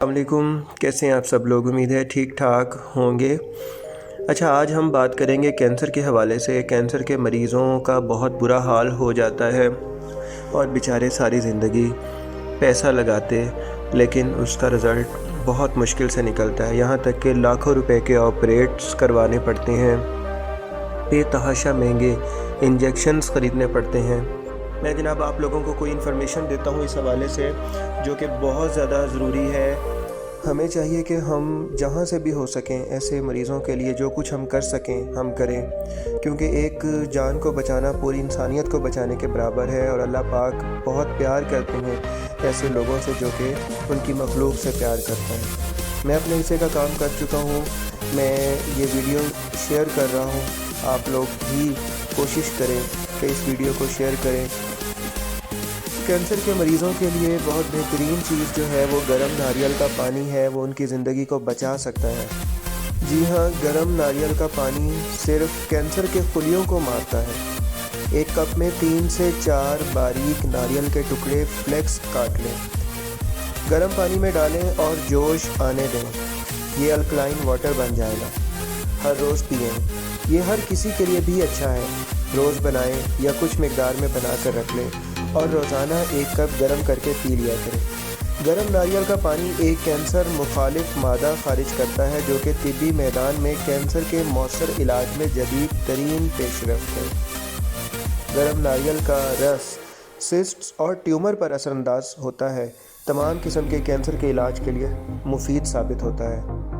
السلام علیکم، کیسے ہیں آپ سب لوگ؟ امید ہے ٹھیک ٹھاک ہوں گے۔ اچھا، آج ہم بات کریں گے کینسر کے حوالے سے۔ کینسر کے مریضوں کا بہت برا حال ہو جاتا ہے اور بیچارے ساری زندگی پیسہ لگاتے لیکن اس کا رزلٹ بہت مشکل سے نکلتا ہے، یہاں تک کہ لاکھوں روپے کے آپریٹس کروانے پڑتے ہیں، بے تحاشا مہنگے انجیکشنز خریدنے پڑتے ہیں۔ میں جناب آپ لوگوں کو کوئی انفارمیشن دیتا ہوں اس حوالے سے جو کہ بہت زیادہ ضروری ہے۔ ہمیں چاہیے کہ ہم جہاں سے بھی ہو سکیں ایسے مریضوں کے لیے جو کچھ ہم کر سکیں ہم کریں، کیونکہ ایک جان کو بچانا پوری انسانیت کو بچانے کے برابر ہے، اور اللہ پاک بہت پیار کرتے ہیں ایسے لوگوں سے جو کہ ان کی مخلوق سے پیار کرتا ہے۔ میں اپنے حصے کا کام کر چکا ہوں، میں یہ ویڈیو شیئر کر رہا ہوں، آپ لوگ بھی کوشش کریں کہ اس ویڈیو کو شیئر کریں۔ کینسر کے مریضوں کے لیے بہت بہترین چیز جو ہے وہ گرم ناریل کا پانی ہے، وہ ان کی زندگی کو بچا سکتا ہے۔ جی ہاں، گرم ناریل کا پانی صرف کینسر کے خلیوں کو مارتا ہے۔ ایک کپ میں 3 سے 4 باریک ناریل کے ٹکڑے فلیکس کاٹ لیں، گرم پانی میں ڈالیں اور جوش آنے دیں، یہ الکلائن واٹر بن جائے گا۔ ہر روز پئیں، یہ ہر کسی کے لیے بھی اچھا ہے۔ روز بنائیں یا کچھ مقدار میں بنا کر رکھ لیں اور روزانہ 1 کپ گرم کر کے پی لیا کریں۔ گرم ناریل کا پانی ایک کینسر مخالف مادہ خارج کرتا ہے جو کہ طبی میدان میں کینسر کے مؤثر علاج میں جدید ترین پیش رفت ہے۔ گرم ناریل کا رس سسٹس اور ٹیومر پر اثر انداز ہوتا ہے، تمام قسم کے کینسر کے علاج کے لیے مفید ثابت ہوتا ہے۔